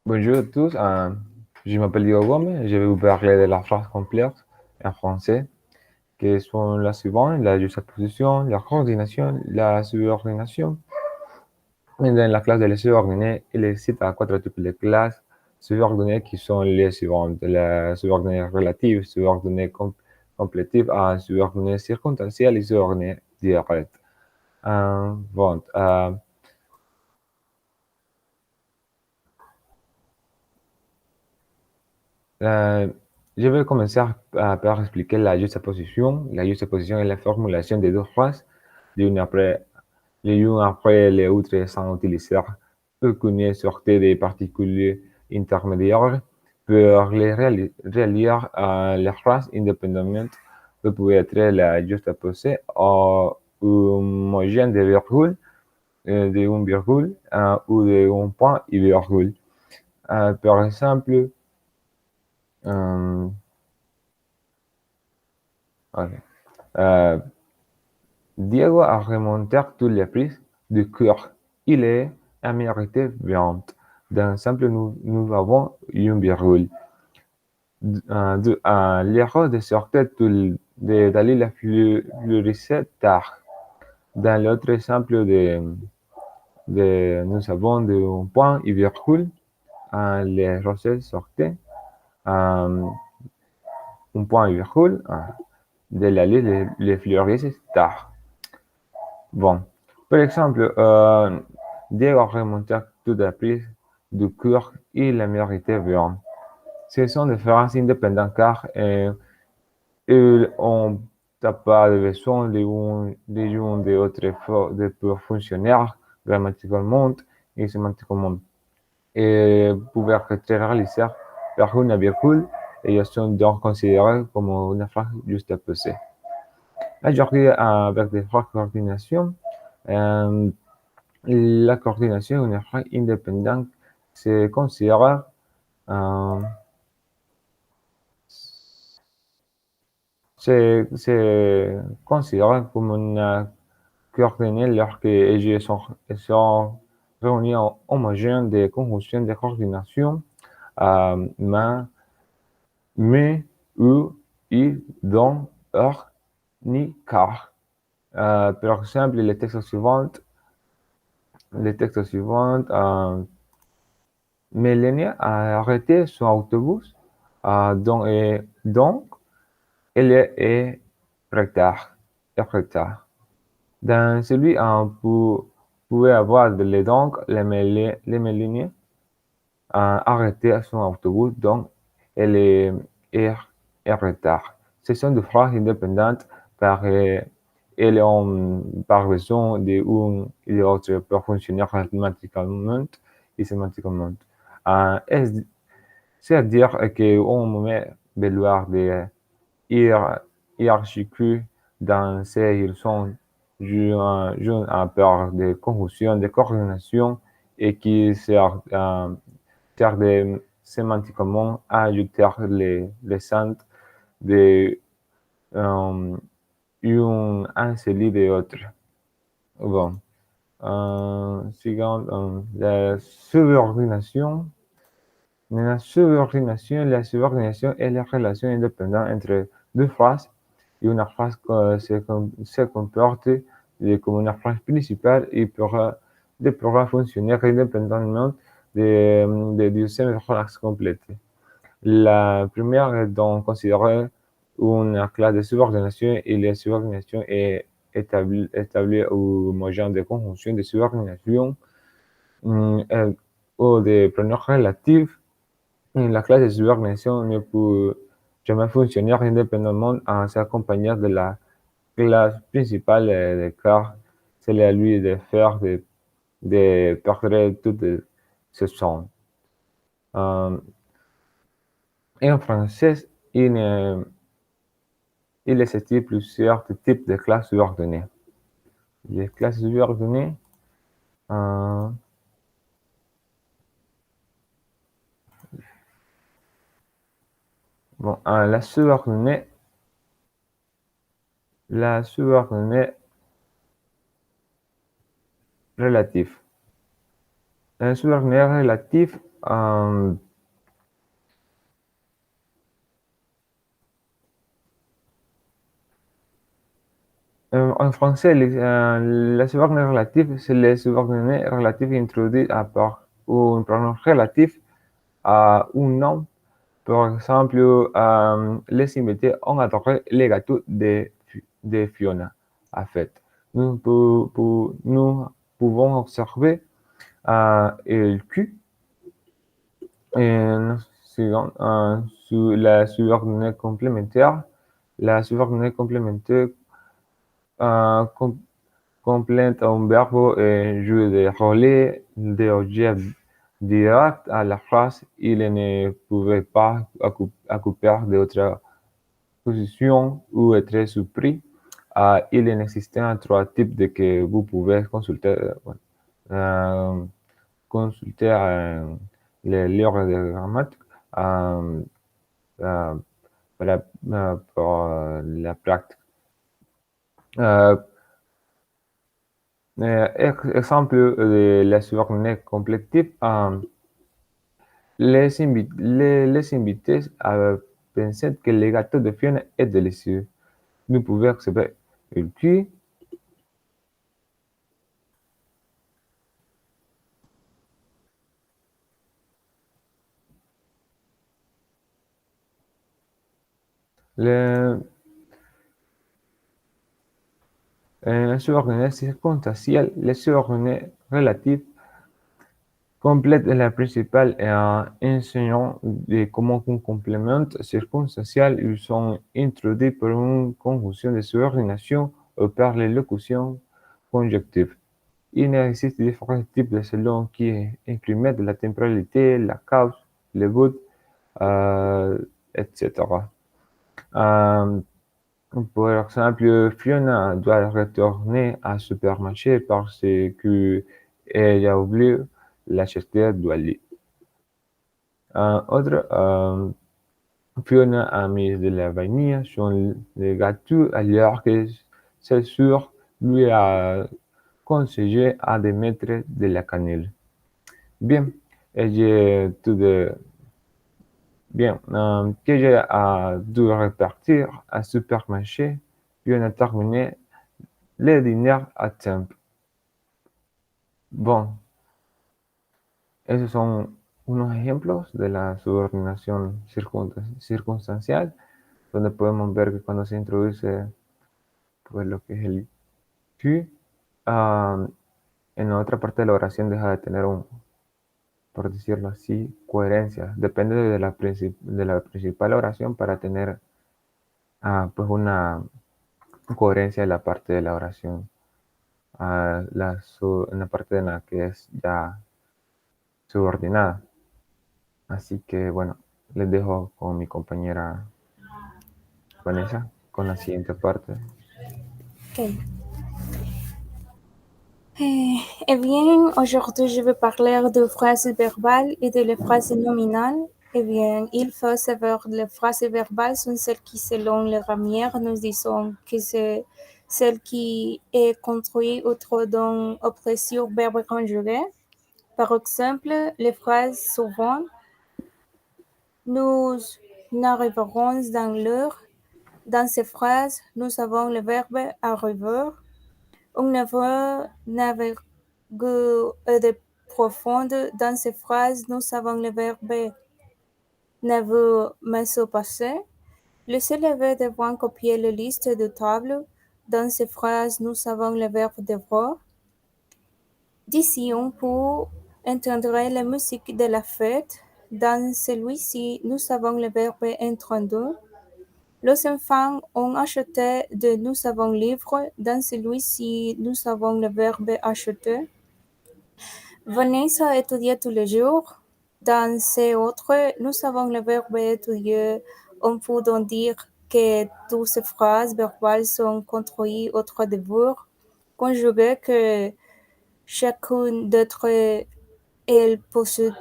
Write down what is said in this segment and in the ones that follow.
Bonjour à tous, je m'appelle Diego Gomez, je vais vous parler de la phrase complète en français, qui sont la suivante, la juxtaposition, la coordination, la subordination. Et dans la classe de les subordonnés, il existe quatre types de classes subordonnées qui sont les suivantes. La subordonnée relative, subordonnée complétive, subordonnée circonstancielle et subordonnée directe. Bon, Euh, je vais commencer par expliquer la juxtaposition. La juxtaposition est la formulation de deux phrases, l'une après l'autre, sans utiliser aucune sorte de particulier intermédiaire. Pour les relire les phrases indépendamment, vous pouvez être la juxtaposée à homogène de virgule, de une virgule ou de un point et virgule. Par exemple, euh, ok. Euh, Diego a remonté tous les prix du cœur. Il est américain viande. Dans simple, nous avons une virgule. L'erreur de sortir de Dalí la fleurissait tard. Dans l'autre exemple, nous avons un point et virgule. Les roses sortaient. Un point et virgule. De la liste, les fleurissent tard. Bon, par exemple, Diego remontait tout à prise du cœur et la mérité bien. Ce sont des phrases indépendantes car ils n'ont pas besoin l'une de l'autre pour fonctionner grammaticalement et sémantiquement. Et pouvoir être réalisées par une virgule, et sont donc considérées comme une phrase juxtaposée. Aujourd'hui, avec des phrases de coordination, euh, la coordination est une phrase indépendante se considère euh, se considère comme une coordonnée lorsque sont réunis homogènes de conjonction de coordination, mais, mais, ou, et, dont, or, ni, car. Par exemple, les textes suivants, Mélanie a arrêté son autobus, donc elle est retard. Dans celui, on pouvait avoir les donc, les Mélanie a arrêté son autobus, donc elle est en retard. Ce sont des phrases indépendantes car elles ont par besoin de l'une et de l'autre pour fonctionner grammaticellement et sémantiquement. C'est-à-dire qu'on met vouloir de hiérarchiques dans ces ils sont jeunes à peur de confusion, de coordination et qui servent de sémantiquement à ajouter les centres de un celui de l'autre. Bon. Suivant, la subordination. La subordination est la relation indépendante entre deux phrases et une phrase se comporte comme une phrase principale et pourra fonctionner indépendamment de deuxième phrase complète. La première est donc considérée une classe de subordination et la subordination est établie au moyen de conjonction de subordination ou de pronoms relatifs. La classe de subordination ne peut jamais fonctionner indépendamment en s'accompagnant de la classe principale car c'est à lui de faire de perdre toutes ces sons. En français, il existe plusieurs types de classes subordonnées. Les classes subordonnées, euh, bon, la subordonnée relative. La subordonnée relative Euh, en français, la subordonnée relative, c'est les subordonnées relatives introduites à part ou un pronom relatif à un nom. Par exemple, les invités ont adoré les gâteaux de Fiona. En fait, nous pouvons observer le Q en suivant, sous la subordonnée complémentaire. La subordonnée complémentaire euh, com- complète un verbe et joue des rôles d'objet direct à la phrase. Il ne pouvait pas occuper d'autres positions ou être surpris. Il existe trois types de que vous pouvez consulter. Euh, consulter les livres de grammatique euh, euh, pour la pratique. Euh, exemple de la subordonnée complétive, les invités pensaient que le gâteau de Fiona est délicieux. Nous pouvons observer le qui, le, la subordonnée circonstancielle, les subordonnées relatives complète la principale et en enseignant de comment un complément circonstanciel, ils sont introduits par une conjonction de subordination ou par l'élocution conjonctive. Il existe différents types de selon qui incluent la temporalité, la cause, le but, etc. Euh, par exemple, Fiona doit retourner au supermarché parce qu'elle a oublié l'acheter d'Wally. Autre, Fiona a mis de la vanille sur le gâteau alors que c'est sûr lui a conseillé de mettre de la cannelle. Bien, et j'ai tout de bien que j'ai dû repartir à supermarché. Fiona a terminé le dîner à temps. Bon, esos son unos ejemplos de la subordinación circunstancial, donde podemos ver que cuando se introduce pues, lo que es el que, ah, en la otra parte de la oración deja de tener un, por decirlo así, coherencia. Depende de de la principal oración para tener pues una coherencia de la parte de la oración. En la parte en la que es ya subordinada. Así que bueno, les dejo con mi compañera Vanessa con la siguiente parte. Ok. Bien, aujourd'hui, je vais parler de phrases verbales et de les phrases nominales. Bien, il faut savoir que les phrases verbales sont celles qui, selon les Ramières, nous disons que c'est celle qui est construite autour d'un oppresseur verbe conjugué. Par exemple, les phrases souvent, nous arriverons dans l'heure. Dans ces phrases, nous avons le verbe arriver. On ne veut naviguer de profonde dans ces phrases. Nous avons le verbe ne veut me se passer. Le s'élever devant copier la liste de tables. Dans ces phrases, nous avons le verbe devoir. D'ici, on peut entendre la musique de la fête. Dans celui-ci, nous avons le verbe entendu. Les enfants ont acheté de nous avons livres. Dans celui-ci, nous avons le verbe acheter. Vanessa étudie tous les jours. Dans ces autres, nous avons le verbe étudier. On peut donc dire que toutes ces phrases verbales sont construites autour de verbes conjugués que chacune d'entre elles possède.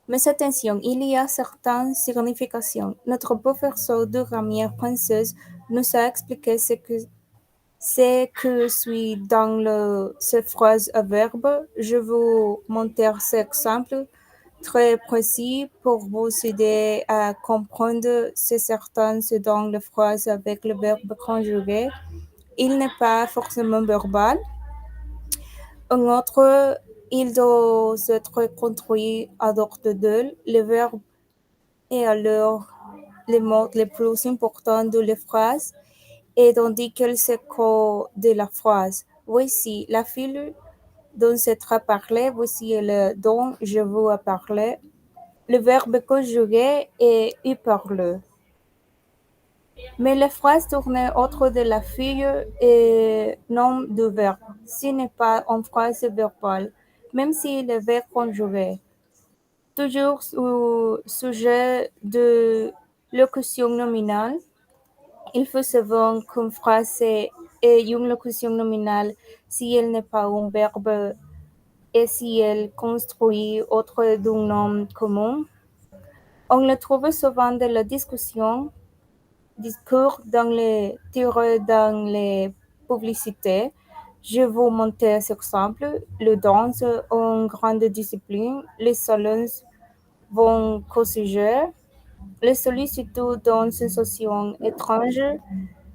Mais attention, il y a certaines significations. Notre professeur de grammaire française nous a expliqué ce que suit dans cette phrase à verbe. Je vous montrer cet exemple. très précis pour vous aider à comprendre c'est certain ce dans la phrase avec le verbe conjugué. Il n'est pas forcément verbal. Un autre, il doit être construit à l'ordre de le verbe est alors le mot le plus important de la phrase et d'indiquer ce que de la phrase. Voici la fille dont c'est à parler, voici le dont je veux parler. Le verbe conjugué est y parle. Mais la phrase tournée autour de la fille est nom du verbe. Ce n'est pas une phrase verbale, même si le verbe conjugué. Toujours au sujet de locution nominale, il faut savoir qu'une phrase est une locution nominale si elle n'est pas un verbe et si elle construit autre d'un nom commun. On le trouve souvent dans la discussion, discours, dans les tirs, dans les publicités. Je vous montrer cet exemple. Le danse en grande discipline, les salons vont corriger, les sollicitudes dans une situation étrange,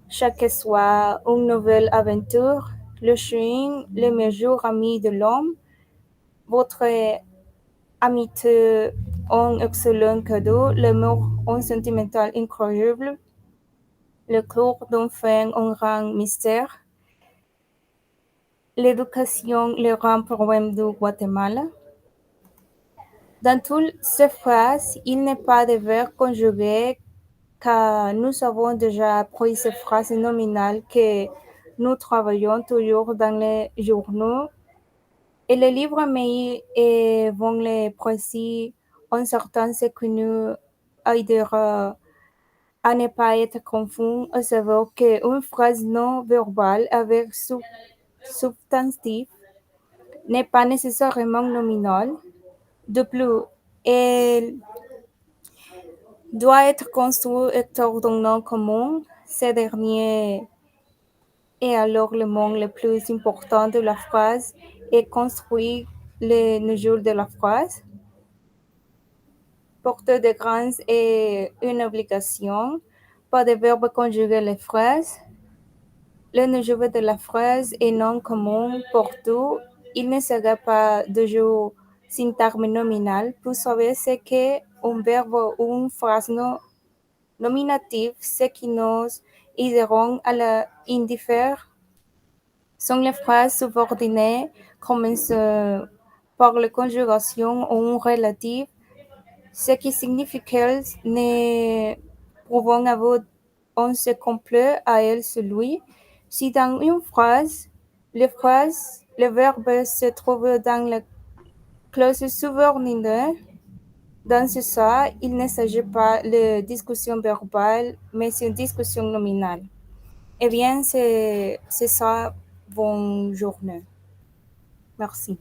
chaque soir une nouvelle aventure, le chien, le meilleur ami de l'homme, votre amitié, un excellent cadeau, l'amour, un sentimental incroyable, le cours d'un fin, un grand mystère, l'éducation, le grand problème du Guatemala. Dans toutes ces phrases, il n'est pas de verbe conjugué car nous avons déjà appris ces phrases nominales que nous travaillons toujours dans les journaux et les livres, mais vont les précis en sortant ce que nous aidera à ne pas être confus, à savoir qu'une phrase non verbale avec substantif n'est pas nécessairement nominale. De plus, elle doit être construite autour d'un nom commun. Ce dernier est alors le mot le plus important de la phrase et construit le jour de la phrase. Porteur de grands est une obligation. Pas de verbe conjuguer les phrases. Le noyau de la phrase est non commun pour tout. Il ne sera pas de jour syntagme nominal. Vous savez ce qu'est un verbe ou une phrase nominative, ce qui nous aideront à la indiffère sont les phrases subordonnées commencent par la conjugation ou un relatif, ce qui signifie qu'elles ne prouvent avoir un se complet à elle celui. Si dans une phrase, le verbe se trouve dans la clause subordonnée, dans ce cas, il ne s'agit pas de discussion verbale, mais c'est une discussion nominale. Eh bien, c'est ça. Bonne journée. Merci.